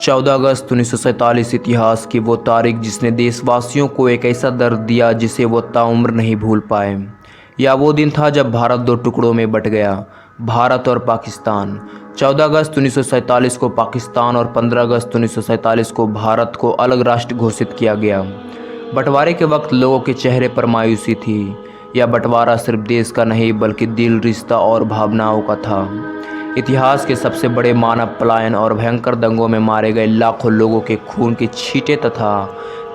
14 अगस्त 1947 इतिहास की वो तारीख जिसने देशवासियों को एक ऐसा दर्द दिया जिसे वो ताउम्र नहीं भूल पाए। या वो दिन था जब भारत दो टुकड़ों में बट गया, भारत और पाकिस्तान। 14 अगस्त 1947 को पाकिस्तान और 15 अगस्त 1947 को भारत को अलग राष्ट्र घोषित किया गया। बंटवारे के वक्त लोगों के चेहरे पर मायूसी थी। यह बंटवारा सिर्फ देश का नहीं बल्कि दिल, रिश्ता और भावनाओं का था। इतिहास के सबसे बड़े मानव पलायन और भयंकर दंगों में मारे गए लाखों लोगों के खून की छींटे तथा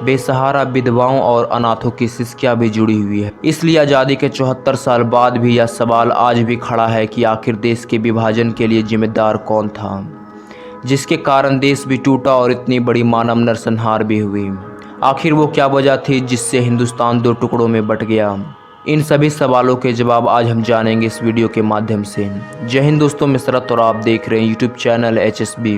बेसहारा विधवाओं और अनाथों की सिसकियां भी जुड़ी हुई है। इसलिए आज़ादी के 74 साल बाद भी यह सवाल आज भी खड़ा है कि आखिर देश के विभाजन के लिए जिम्मेदार कौन था, जिसके कारण देश भी टूटा और इतनी बड़ी मानव नरसंहार भी हुई। आखिर वो क्या वजह थी जिससे हिंदुस्तान दो टुकड़ों में बट गया? इन सभी सवालों के जवाब आज हम जानेंगे इस वीडियो के माध्यम से। जय हिंद दोस्तों, मैं शरत और आप देख रहे हैं यूट्यूब चैनल HSB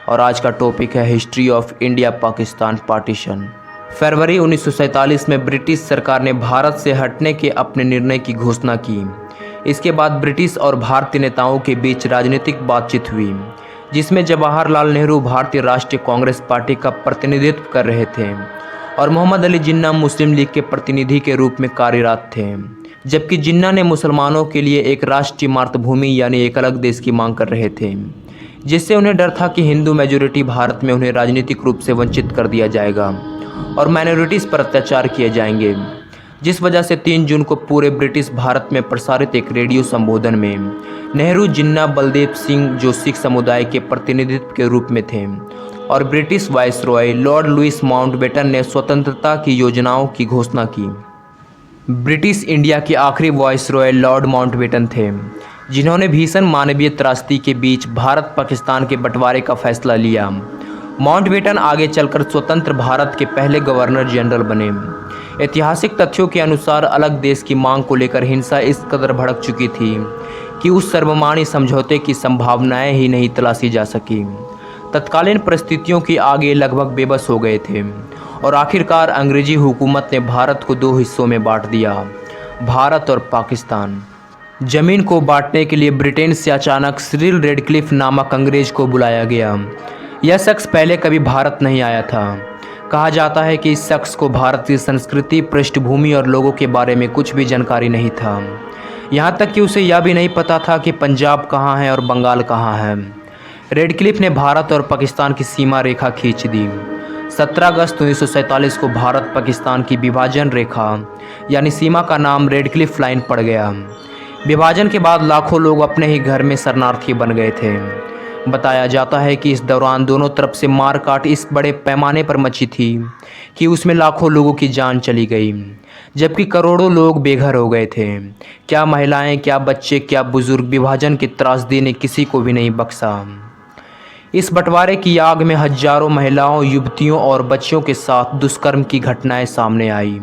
और आज का टॉपिक है history of India Pakistan partition. फरवरी 1947 में ब्रिटिश सरकार ने भारत से हटने के अपने निर्णय की घोषणा की। इसके बाद ब्रिटिश और भारतीय नेताओं के बीच राजनीतिक बातचीत हुई, जिसमें जवाहरलाल नेहरू भारतीय राष्ट्रीय कांग्रेस पार्टी का प्रतिनिधित्व कर रहे थे और मोहम्मद अली जिन्ना मुस्लिम लीग के प्रतिनिधि के रूप में कार्यरत थे। जबकि जिन्ना ने मुसलमानों के लिए एक राष्ट्रीय मातृभूमि यानी एक अलग देश की मांग कर रहे थे, जिससे उन्हें डर था कि हिंदू मेजॉरिटी भारत में उन्हें राजनीतिक रूप से वंचित कर दिया जाएगा और माइनॉरिटीज़ पर अत्याचार किए जाएंगे। जिस वजह से 3 जून को पूरे ब्रिटिश भारत में प्रसारित एक रेडियो संबोधन में नेहरू, जिन्ना, बलदेव सिंह, जो सिख समुदाय के प्रतिनिधित्व के रूप में थे, और British viceroy Lord Louis Mountbatten ने स्वतंत्रता की योजनाओं की घोषणा की। ब्रिटिश इंडिया के आखिरी वायसरॉय लॉर्ड माउंटबेटन थे, जिन्होंने भीषण मानवीय त्रासदी के बीच भारत पाकिस्तान के बंटवारे का फैसला लिया। माउंटबेटन आगे चलकर स्वतंत्र भारत के पहले गवर्नर जनरल बने। ऐतिहासिक तथ्यों के अनुसार अलग देश की मांग को लेकर हिंसा इस कदर भड़क चुकी थी कि उस सर्वमान्य समझौते की संभावनाएं ही नहीं तलाशी जा सकी। तत्कालीन परिस्थितियों के आगे लगभग बेबस हो गए थे और आखिरकार अंग्रेजी हुकूमत ने भारत को 2 हिस्सों में बांट दिया, भारत और पाकिस्तान। ज़मीन को बांटने के लिए ब्रिटेन से अचानक सिरिल रेडक्लिफ नामक अंग्रेज को बुलाया गया। यह शख्स पहले कभी भारत नहीं आया था। कहा जाता है कि इस शख्स को भारत की संस्कृति, पृष्ठभूमि और लोगों के बारे में कुछ भी जानकारी नहीं था। यहाँ तक कि उसे यह भी नहीं पता था कि पंजाब कहाँ है और बंगाल कहाँ है। रेडक्लिफ ने भारत और पाकिस्तान की सीमा रेखा खींच दी। 17 अगस्त 1947 को भारत पाकिस्तान की विभाजन रेखा यानी सीमा का नाम रेडक्लिफ लाइन पड़ गया। विभाजन के बाद लाखों लोग अपने ही घर में शरणार्थी बन गए थे। बताया जाता है कि इस दौरान दोनों तरफ से मारकाट इस बड़े पैमाने पर मची थी कि उसमें लाखों लोगों की जान चली गई, जबकि करोड़ों लोग बेघर हो गए थे। क्या महिलाएं, क्या बच्चे, क्या बुजुर्ग। विभाजन की त्रासदी ने किसी को भी नहीं बख्शा। इस बंटवारे की आग में हजारों महिलाओं, युवतियों और बच्चियों के साथ दुष्कर्म की घटनाएं सामने आई,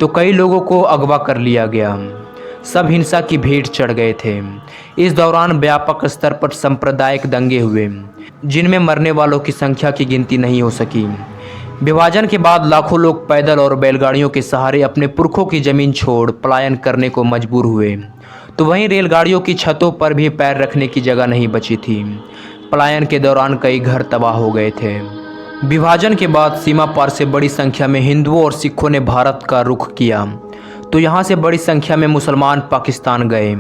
तो कई लोगों को अगवा कर लिया गया। सब हिंसा की भेंट चढ़ गए थे। इस दौरान व्यापक स्तर पर सांप्रदायिक दंगे हुए, जिनमें मरने वालों की संख्या की गिनती नहीं हो सकी। विभाजन के बाद लाखों लोग पैदल और बैलगाड़ियों के सहारे अपने पुरखों की जमीन छोड़ पलायन करने को मजबूर हुए, तो वहीं रेलगाड़ियों की छतों पर भी पैर रखने की जगह नहीं बची थी। पलायन के दौरान कई घर तबाह हो गए थे। विभाजन के बाद सीमा पार से बड़ी संख्या में हिंदुओं और सिखों ने भारत का रुख किया, तो यहाँ से बड़ी संख्या में मुसलमान पाकिस्तान गए।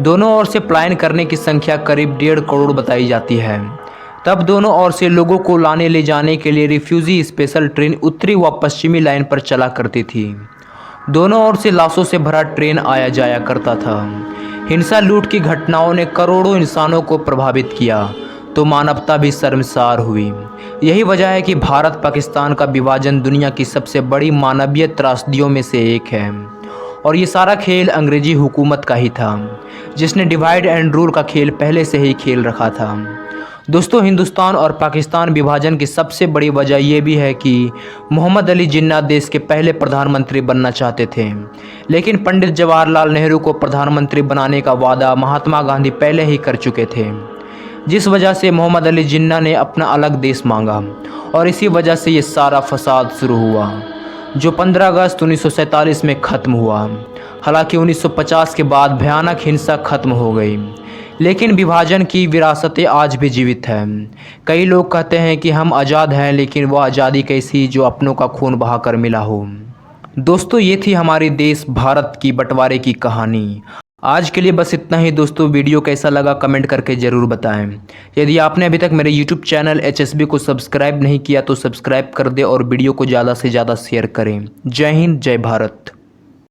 दोनों ओर से पलायन करने की संख्या करीब 1.5 करोड़ बताई जाती है। तब दोनों ओर से लोगों को लाने ले जाने के लिए रिफ्यूजी स्पेशल ट्रेन उत्तरी व पश्चिमी लाइन पर चला करती थी। दोनों ओर से लाशों से भरा ट्रेन आया जाया करता था। हिंसा, लूट की घटनाओं ने करोड़ों इंसानों को प्रभावित किया, तो मानवता भी शर्मसार हुई। यही वजह है कि भारत पाकिस्तान का विभाजन दुनिया की सबसे बड़ी मानवीय त्रासदियों में से एक है, और ये सारा खेल अंग्रेजी हुकूमत का ही था, जिसने डिवाइड एंड रूल का खेल पहले से ही खेल रखा था। दोस्तों, हिंदुस्तान और पाकिस्तान विभाजन की सबसे बड़ी वजह यह भी है कि मोहम्मद अली जिन्ना देश के पहले प्रधानमंत्री बनना चाहते थे, लेकिन पंडित जवाहरलाल नेहरू को प्रधानमंत्री बनाने का वादा महात्मा गांधी पहले ही कर चुके थे। जिस वजह से मोहम्मद अली जिन्ना ने अपना अलग देश मांगा और इसी वजह से ये सारा फसाद शुरू हुआ, जो 15 अगस्त 1947 में ख़त्म हुआ। हालांकि 1950 के बाद भयानक हिंसा खत्म हो गई, लेकिन विभाजन की विरासतें आज भी जीवित हैं। कई लोग कहते हैं कि हम आज़ाद हैं, लेकिन वह आज़ादी कैसी जो अपनों का खून बहाकर मिला हो। दोस्तों, ये थी हमारी देश भारत की बंटवारे की कहानी। आज के लिए बस इतना ही दोस्तों। वीडियो कैसा लगा कमेंट करके ज़रूर बताएं। यदि आपने अभी तक मेरे YouTube चैनल HSB को सब्सक्राइब नहीं किया तो सब्सक्राइब कर दें और वीडियो को ज़्यादा से ज़्यादा शेयर करें। जय हिंद, जय भारत।